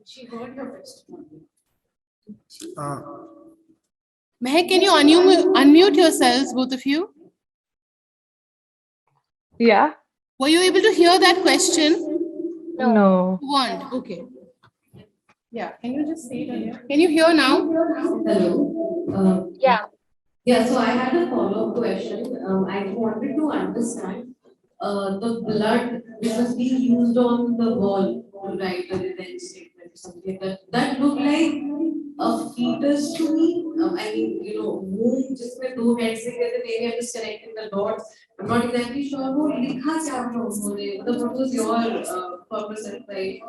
She heard your testimony. Mehak, can you unmute yourselves, both of you? Yeah. Were you able to hear that question? No. You weren't. Okay. Yeah. Can you just say it again? Can you hear now? Hello. Yeah. Yeah, so I had a follow-up question. I wanted to understand the blood which was being used on the wall to write a revenge statement or something like that. That looked like a fetus to me. I mean, womb जिसमें दो heads से कहते maybe I'm just connecting the dots. I'm not exactly sure वो लिखा क्या था उन्होंने. मतलब what was your purpose and like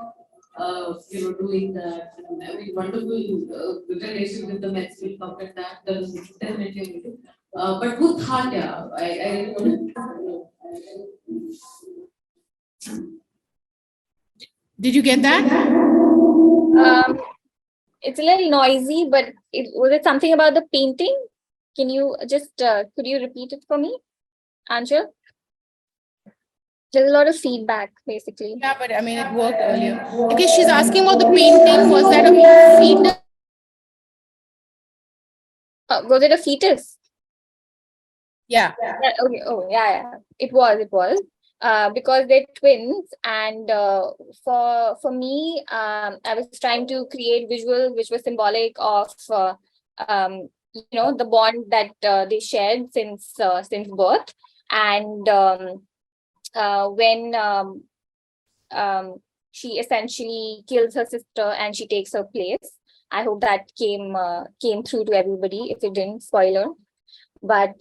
doing that. And, I mean, wonderful relation with the Mets will come at that. That was definitely amazing. But who thought, yeah, I really want to know. Did you get that? It's a little noisy, but was it something about the painting? Can you just could you repeat it for me, Anshul? There's a lot of feedback, basically. Yeah, but I mean, it worked earlier. Okay, she's asking about the painting. Was that a fetus? Was it a fetus? Yeah. Okay. Oh, yeah. It was. Because they're twins, and for me, I was trying to create visuals which were symbolic of the bond that they shared since birth, and when she essentially kills her sister and she takes her place. I hope that came through to everybody. If it didn't, spoiler. But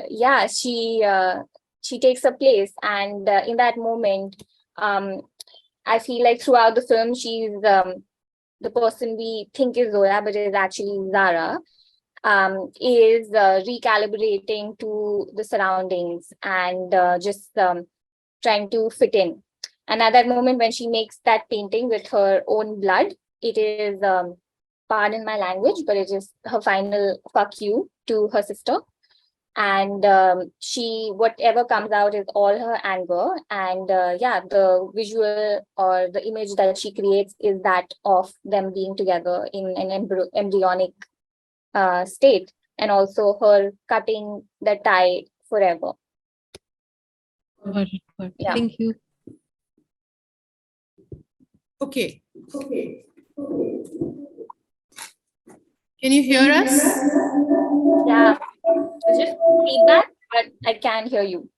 yeah, she takes her place, and in that moment, I feel like throughout the film, she's the person we think is Zoya, but is actually Zara. Is recalibrating to the surroundings and just trying to fit in. And at that moment, when she makes that painting with her own blood, it is, pardon my language, but it is her final fuck you to her sister. And whatever comes out is all her anger. And yeah, the visual or the image that she creates is that of them being together in an embryonic state, and also her cutting the tie forever. Got it. Yeah. Thank you. Okay. Can you hear us? Yeah. It's just feedback, but I can hear you.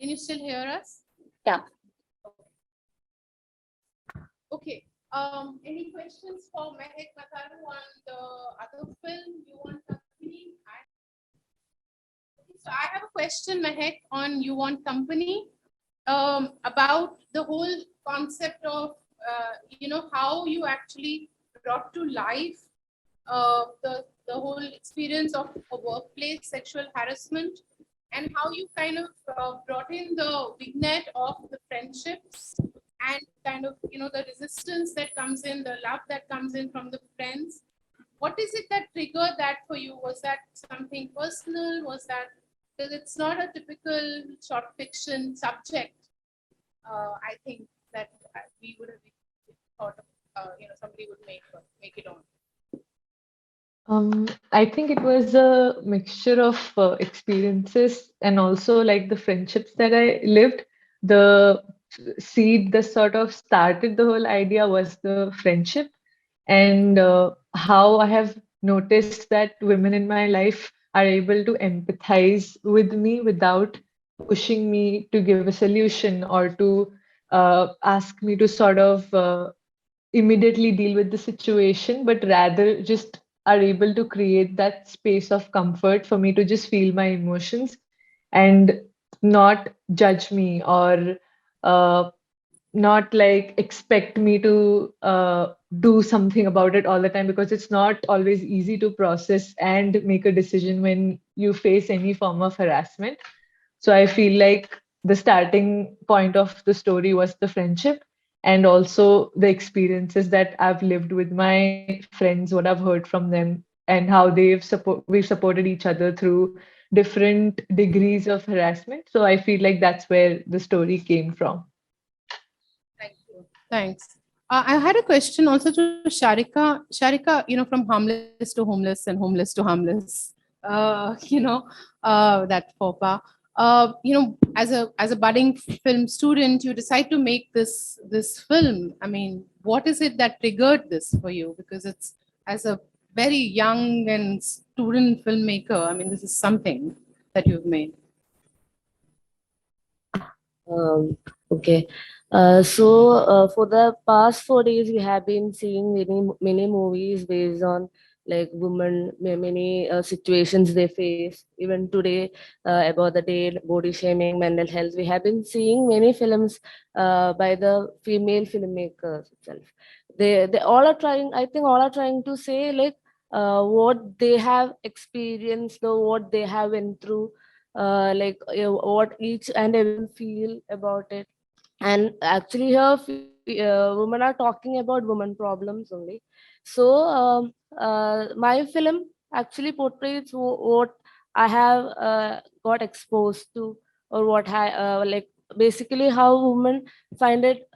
Can you still hear us? Yeah. Okay. Any questions for Mehak, Matharu on the other film You Want Company? So I have a question, Mehak, on You Want Company, about the whole concept of how you actually brought to life the whole experience of a workplace sexual harassment, and how you kind of brought in the vignette of the friendships and kind of the resistance that comes in, the love that comes in from the friends. What is it that triggered that for you? Was that something personal? Was that because it's not a typical short fiction subject? I think that we would have thought of, somebody would make it on. I think it was a mixture of experiences and also like the friendships that I lived. The seed that sort of started the whole idea was the friendship, and how I have noticed that women in my life are able to empathize with me without pushing me to give a solution or to ask me to sort of immediately deal with the situation, but rather just are able to create that space of comfort for me to just feel my emotions and not judge me or uh, not like expect me to do something about it all the time, because it's not always easy to process and make a decision when you face any form of harassment. So I feel like the starting point of the story was the friendship, and also the experiences that I've lived with my friends, what I've heard from them, and how we've supported each other through different degrees of harassment. So I feel like that's where the story came from. Thank you. Thanks. I had a question also to Sharika. Sharika, from harmless to homeless and homeless to harmless. That FOPA. As a budding film student, you decide to make this film. I mean, what is it that triggered this for you? Because it's, as a very young and student filmmaker, I mean, this is something that you've made. Okay. For the past 4 days, we have been seeing many movies based on like women, many situations they face. Even today, about the day body shaming, mental health, we have been seeing many films by the female filmmakers itself. They all are trying. I think all are trying to say like what they have experienced or what they have went through, what each and everyone feel about it. And actually here women are talking about women problems only. So my film actually portrays what I have got exposed to, or what I like basically how women find it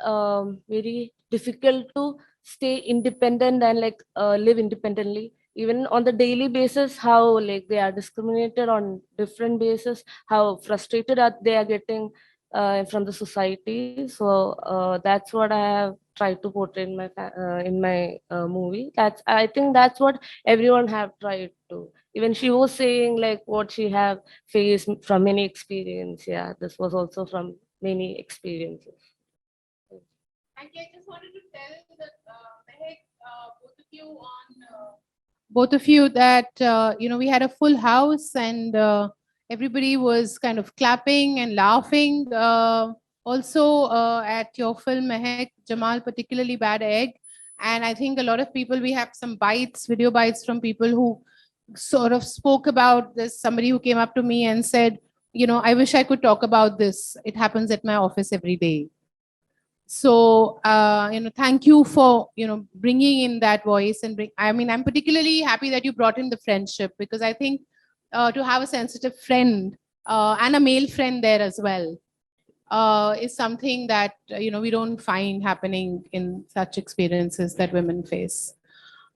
very difficult to stay independent and like live independently even on the daily basis, how like they are discriminated on different basis, how frustrated they are getting from the society. So that's what I have tried to portray in my movie. I think that's what everyone have tried to. Even she was saying like what she have faced from many experience. Yeah, this was also from many experiences. Thank you. I just wanted to tell that, Mehak, both of you that we had a full house, and everybody was kind of clapping and laughing. Also at your film, Mehak, Jamal, particularly Bad Egg. And I think a lot of people, we have some video bites from people who sort of spoke about this. Somebody who came up to me and said, I wish I could talk about this. It happens at my office every day. So thank you for bringing in that voice, and I'm particularly happy that you brought in the friendship, because I think to have a sensitive friend and a male friend there as well is something that we don't find happening in such experiences that women face.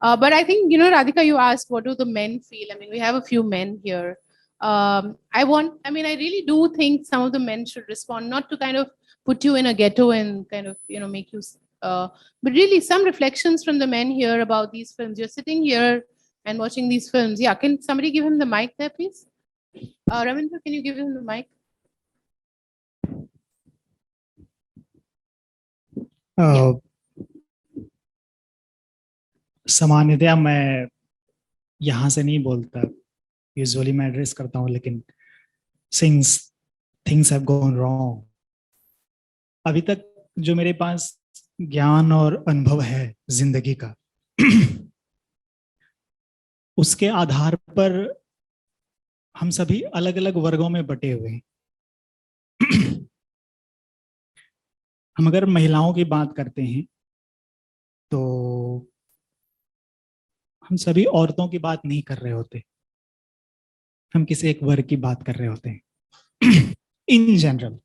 But I think, Radhika, you asked what do the men feel. I mean, we have a few men here. I really do think some of the men should respond, not to kind of put you in a ghetto and kind of make you but really some reflections from the men here about these films. You're sitting here and watching these films. Yeah, can somebody give him the mic there, please? Ravindra, can you give him the mic? सामान्यतया मैं यहाँ से नहीं बोलता, usually मैं address करता हूँ, लेकिन since things have gone wrong, अभी तक जो मेरे पास ज्ञान और अनुभव है जिंदगी का उसके आधार पर हम सभी अलग अलग वर्गों में बटे हुए हैं। हम अगर महिलाओं की बात करते हैं तो हम सभी औरतों की बात नहीं कर रहे होते, हम किसी एक वर्ग की बात कर रहे होते हैं इन जनरल।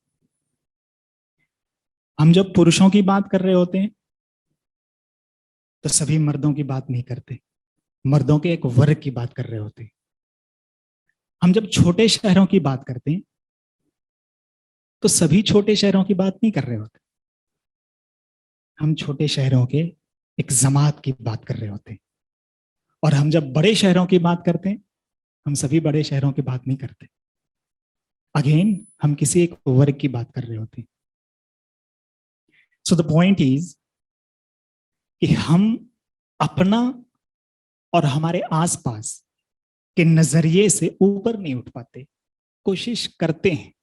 हम जब पुरुषों की बात कर रहे होते हैं तो सभी मर्दों की बात नहीं करते, मर्दों के एक वर्ग की बात कर रहे होते हैं। हम जब छोटे शहरों की बात करते हैं तो सभी छोटे शहरों की बात नहीं कर रहे होते, हम छोटे शहरों के एक जमात की बात कर रहे होते हैं। और हम जब बड़े शहरों की बात करते हैं, हम सभी बड़े शहरों की बात नहीं करते, अगेन हम किसी एक वर्ग की बात कर रहे होते हैं। सो द पॉइंट इज कि हम अपना और हमारे आसपास के नजरिए से ऊपर नहीं उठ पाते, कोशिश करते हैं,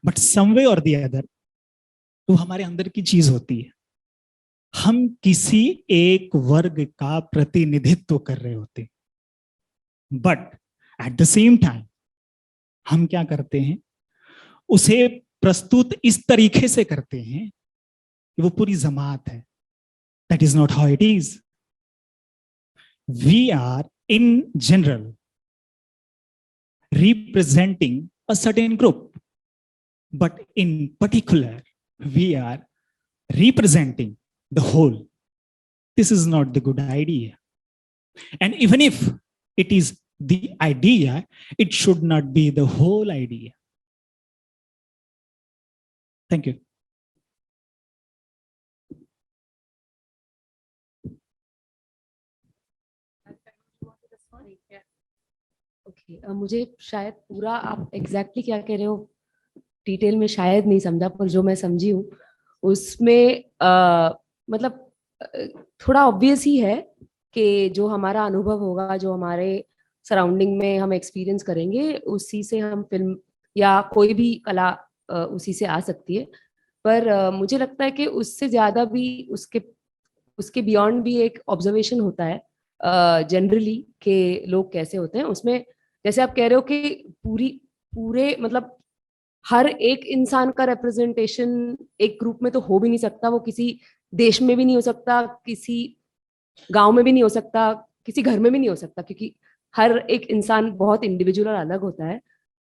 बट समवे और द अदर तो हमारे अंदर की चीज होती है, हम किसी एक वर्ग का प्रतिनिधित्व कर रहे होते, but at the same time हम क्या करते हैं, उसे प्रस्तुत इस तरीके से करते हैं कि वो पूरी जमात है। That is not how it is. We are in general representing a certain group, but in particular we are representing the whole this is not the good idea. And even if it is the idea, it should not be the whole idea. Thank you. Okay, मुझे शायद पूरा आप exactly क्या कह रहे हो detail में शायद नहीं समझा, पर जो मैं समझी हूँ उसमें मतलब थोड़ा ऑब्वियस ही है कि जो हमारा अनुभव होगा, जो हमारे सराउंडिंग में हम एक्सपीरियंस करेंगे, उसी से हम फिल्म या कोई भी कला उसी से आ सकती है। पर मुझे लगता है कि उससे ज्यादा भी उसके बियॉन्ड भी एक ऑब्जर्वेशन होता है जनरली कि लोग कैसे होते हैं। उसमें जैसे आप कह रहे हो कि पूरे मतलब हर एक इंसान का रिप्रेजेंटेशन एक ग्रुप में तो हो भी नहीं सकता, वो किसी देश में भी नहीं हो सकता, किसी गांव में भी नहीं हो सकता, किसी घर में भी नहीं हो सकता, क्योंकि हर एक इंसान बहुत इंडिविजुअल और अलग होता है।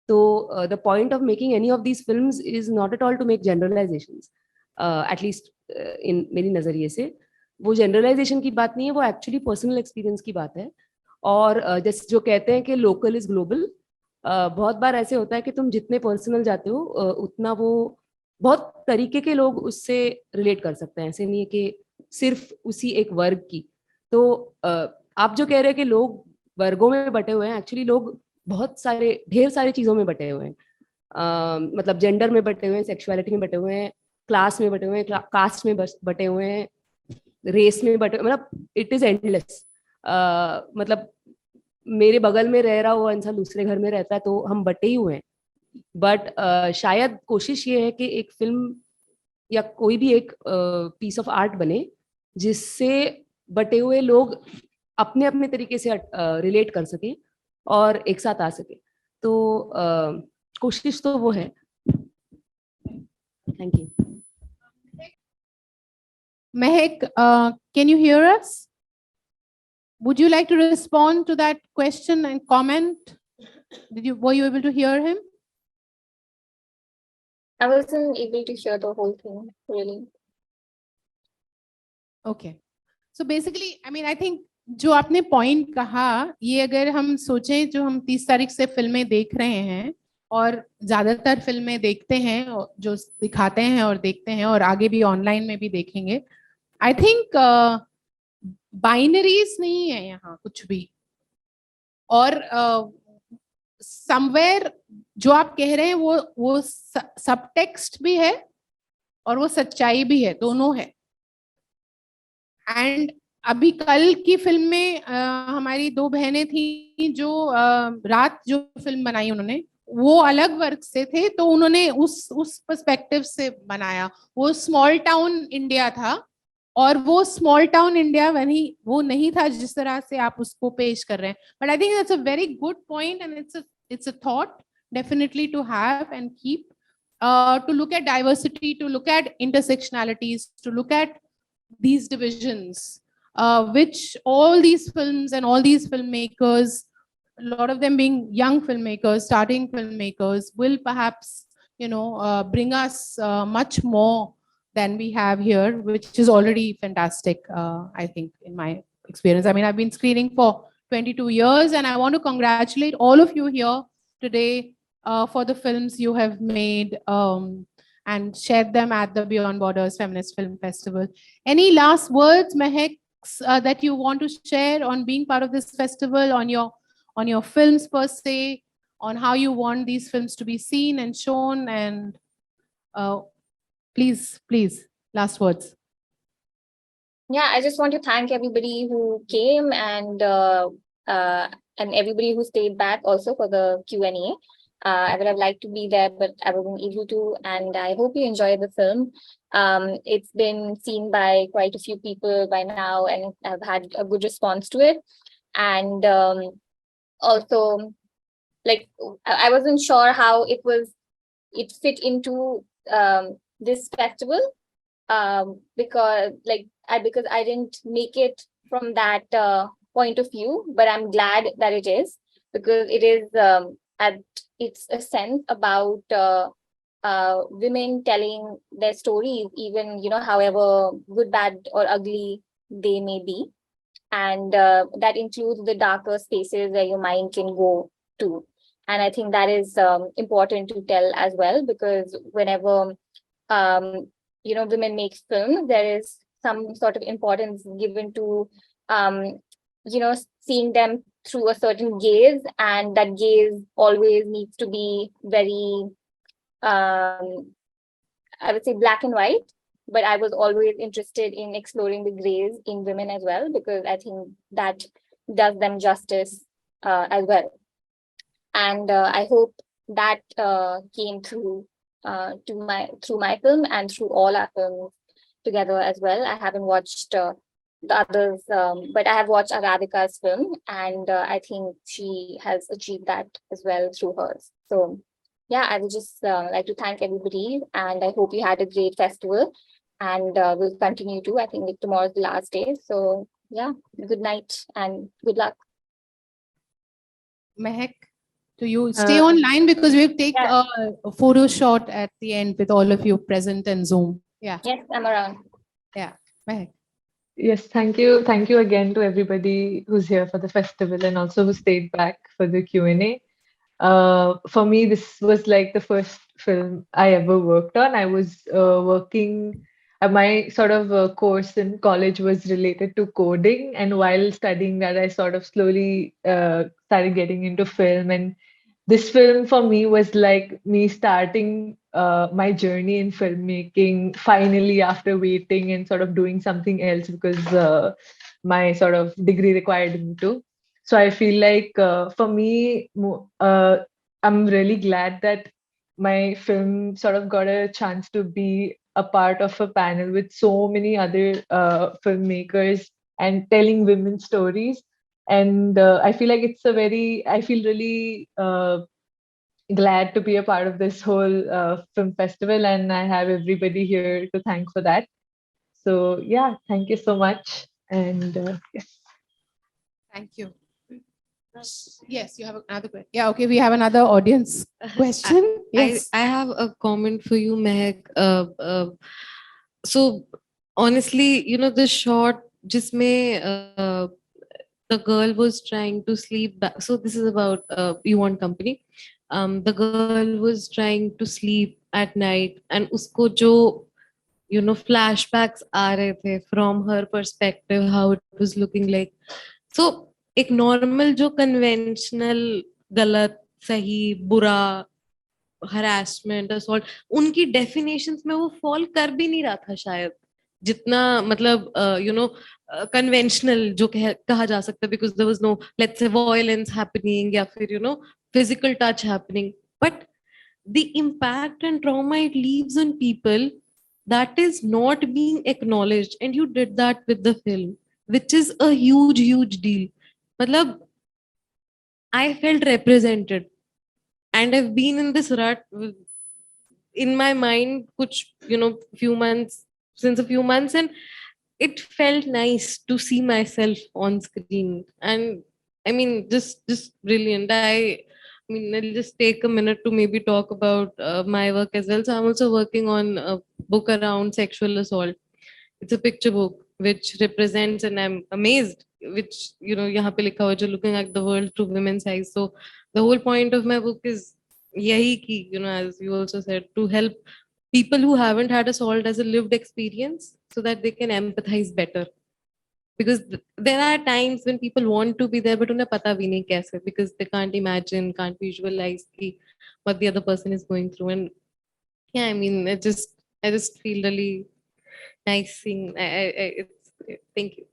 तो the point of making any of these films is not at all to make generalisations, at least in मेरी नजरिए से वो जनरलाइजेशन की बात नहीं है, वो एक्चुअली पर्सनल एक्सपीरियंस की बात है। और जैसे जो कहते हैं कि लोकल इज ग्लोबल, बहुत बार ऐसे होता है कि तुम जितने पर्सनल जाते हो उतना वो बहुत तरीके के लोग उससे रिलेट कर सकते हैं, ऐसे नहीं है कि सिर्फ उसी एक वर्ग की। तो आप जो कह रहे हैं कि लोग वर्गों में बटे हुए हैं, एक्चुअली लोग बहुत सारे ढेर सारी चीजों में बटे हुए हैं। मतलब जेंडर में बटे हुए हैं, सेक्सुअलिटी में बटे हुए हैं, क्लास में बटे हुए हैं, कास्ट में बटे हुए हैं, रेस में बटे, मतलब इट इज एंडलेस। मतलब मेरे बगल में रह रहा हुआ इंसान दूसरे घर में रहता है तो हम बटे ही हुए हैं। बट शायद कोशिश ये है कि एक फिल्म या कोई भी एक पीस ऑफ आर्ट बने जिससे बटे हुए लोग अपने अपने तरीके से रिलेट कर सके और एक साथ आ सके। तो कोशिश तो वो है। Thank you. Mehak, can you hear us? Would you like to respond to that question and comment? Were you able to hear him? I wasn't able to hear the whole thing, really. Okay. So basically, I mean, I think जो आपने point कहा, ये अगर हम सोचें, जो हम 30 तारीख से फिल्में देख रहे हैं और ज्यादातर फिल्में देखते हैं जो दिखाते हैं और देखते हैं और आगे भी ऑनलाइन में भी देखेंगे, आई थिंक बाइनरीज नहीं है यहाँ कुछ भी। और समवेयर जो आप कह रहे हैं वो सब टेक्स्ट भी है और वो सच्चाई भी है, दोनों है। एंड अभी कल की फिल्म में हमारी दो बहनें थी जो रात जो फिल्म बनाई उन्होंने, वो अलग वर्ग से थे, तो उन्होंने उस पर्सपेक्टिव से बनाया। वो स्मॉल टाउन इंडिया था और वो स्मॉल टाउन इंडिया वो नहीं था जिस तरह से आप उसको पेश कर रहे हैं। But I think that's a very good point and it's a thought definitely to have and keep, to look at diversity, to look at intersectionalities, to look at these divisions, which all these films and all these filmmakers, a lot of them being young filmmakers, starting filmmakers, will perhaps bring us much more than we have here, which is already fantastic, I think, in my experience. I mean, I've been screening for 22 years, and I want to congratulate all of you here today for the films you have made and shared them at the Beyond Borders Feminist Film Festival. Any last words, Mehak, that you want to share on being part of this festival, on your films per se, on how you want these films to be seen and shown, and please, last words. Yeah, I just want to thank everybody who came and everybody who stayed back also for the Q&A. I would have liked to be there, but I wasn't able to. And I hope you enjoyed the film. It's been seen by quite a few people by now, and I've had a good response to it. And also, like, I wasn't sure how it fit into this festival, because I didn't make it from that point of view, but I'm glad that it is, because it is it's a sense about women telling their stories, even however good, bad, or ugly they may be. And that includes the darker spaces where your mind can go to. And I think that is important to tell as well, because whenever women make films, there is some sort of importance given to seeing them through a certain gaze, and that gaze always needs to be very I would say black and white. But I was always interested in exploring the grays in women as well, because I think that does them justice as well. And I hope that came through through my film and through all our films together as well. I haven't watched the others, but I have watched Aradhika's film, and I think she has achieved that as well through hers. So yeah, I would just like to thank everybody, and I hope you had a great festival, and we'll continue to. I think tomorrow's the last day. So yeah, good night and good luck. Mehak, to you. Stay online because we'll take a photo shot at the end with all of you present in Zoom. Yeah. Yes, I'm around. Yeah. Mehak. Yes, thank you. Thank you again to everybody who's here for the festival and also who stayed back for the Q&A. For me, this was like the first film I ever worked on. I was working, my sort of course in college was related to coding. And while studying that, I sort of slowly started getting into film. And this film for me was like me starting my journey in filmmaking finally after waiting and sort of doing something else because my sort of degree required me to. So I feel like for me, I'm really glad that my film sort of got a chance to be a part of a panel with so many other filmmakers and telling women's stories. And I feel like I feel really glad to be a part of this whole film festival, and I have everybody here to thank for that. So yeah, thank you so much. And yes. Thank you. Yes, you have another question. Yeah, okay, we have another audience question. Yes. I have a comment for you, Mehak. So honestly, the shot jisme the girl was trying to sleep back. So this is about You Want Company. The girl was trying to sleep at night, and usko jo flashbacks aa rahe the from her perspective, how it was looking like. So एक normal जो conventional गलत सही बुरा harassment assault उनकी definitions में वो fall कर भी नहीं रहा था शायद जितना मतलब कन्वेंशनल जो कहा जा सकता है because there was no let's say violence happening या फिर physical touch happening but the impact and trauma it leaves on people that is not being acknowledged, and you did that with the film, which is a huge deal. Matlab, I felt represented, and I've been in this rut in my mind kuch few months since a few months, and it felt nice to see myself on screen. And I mean, just brilliant. I mean, I'll just take a minute to maybe talk about my work as well. So I'm also working on a book around sexual assault. It's a picture book which represents, and I'm amazed, which, yahan pe likha hua hai, looking at the world through women's eyes. So the whole point of my book is yahi ki, as you also said, to help people who haven't had assault as a lived experience so that they can empathize better. Because there are times when people want to be there but unhe pata bhi nahi kaise, because they can't imagine, can't visualize what the other person is going through. And yeah, I mean, I just feel really nice seeing. Thank you.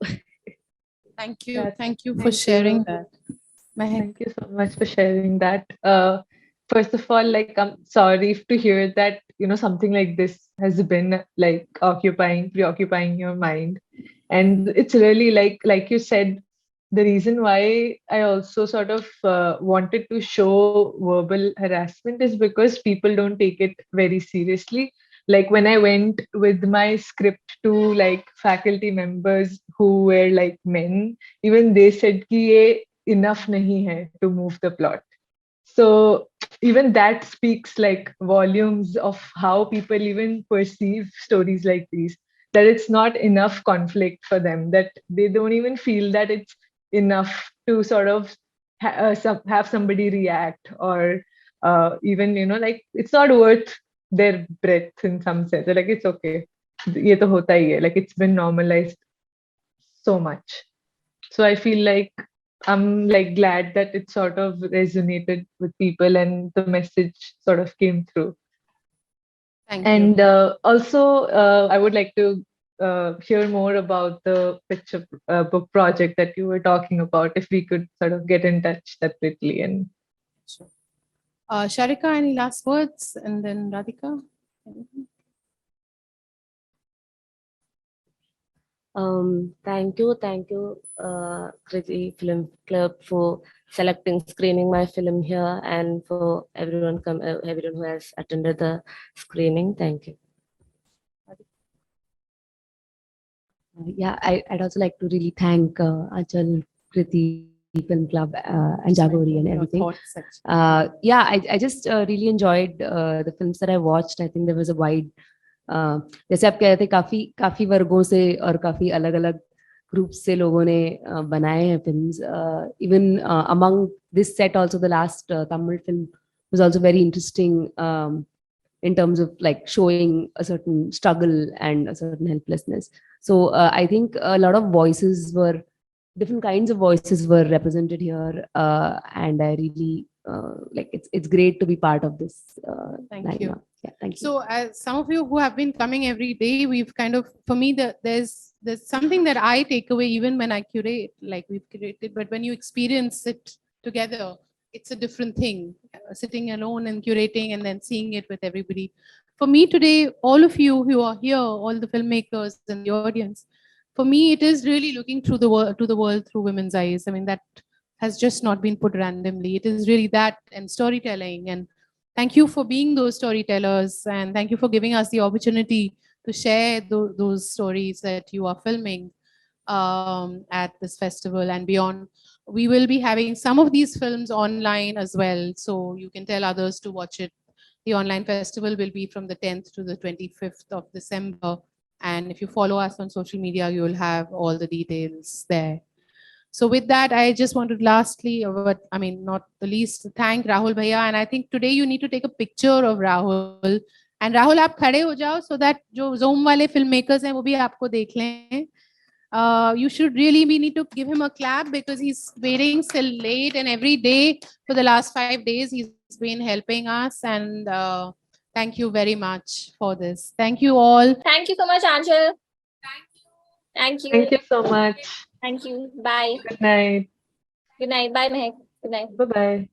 Thank you. Yes, Thank you for thank sharing you. that. Mehak. Thank you so much for sharing that. First of all, like, I'm sorry to hear that, something like this has been like preoccupying your mind. And it's really like you said, the reason why I also sort of wanted to show verbal harassment is because people don't take it very seriously. Like when I went with my script to like faculty members who were like men, even they said ki ye enough nahi hai to move the plot. So even that speaks like volumes of how people even perceive stories like these. that it's not enough conflict for them, that they don't even feel that it's enough to sort of have somebody react, or even, like, it's not worth their breath in some sense. They're like, it's okay. Ye to hota hi hai. Like, it's been normalized so much. So I feel like I'm like glad that it sort of resonated with people and the message sort of came through. Thank you. And also, I would like to hear more about the picture book project that you were talking about. If we could sort of get in touch separately. And Sharika, any last words? And then Radhika? Thank you, Kriti Film Club for screening my film here, and for everyone who has attended the screening. Thank you. Yeah, I'd also like to really thank Achal, Kriti Film Club, and Jagori and Your everything. thoughts, actually. Yeah, I just really enjoyed the films that I watched. I think there was a wide, जैसे आप कह रहे थे, काफी वर्गों से और काफी अलग अलग ग्रुप्स से लोगों ने बनाए हैं films. Even among this set also, the last Tamil film was also very interesting in terms of like showing a certain struggle and a certain helplessness. So I think a lot of different kinds of voices were represented here, and I really like it's great to be part of this. Thank you. Yeah, thank you. So, as some of you who have been coming every day, we've kind of, for me, there's something that I take away even when I curate, like we've curated, but when you experience it together, it's a different thing. Sitting alone and curating and then seeing it with everybody. For me today, all of you who are here, all the filmmakers and the audience, for me, it is really looking through the world to the world through women's eyes. I mean, that has just not been put randomly. It is really that, and storytelling. And thank you for being those storytellers, and thank you for giving us the opportunity to share those stories that you are filming at this festival and beyond. We will be having some of these films online as well, so you can tell others to watch it. The online festival will be from the 10th to the 25th of December. And if you follow us on social media, you will have all the details there. So with that, I just wanted lastly, but I mean, not the least, to thank Rahul Bhaiya. And I think today you need to take a picture of Rahul. And Rahul, आप खड़े हो जाओ so that जो Zoom वाले filmmakers हैं वो भी आपको देख लें. You should really, we need to give him a clap because he's waiting till late, and every day for the last 5 days he's been helping us. And thank you very much for this. Thank you all. Thank you so much, Angel. Thank you. thank you so much. Thank you. Bye. Good night. Good night. Bye, Mehak. Good night. Bye-bye.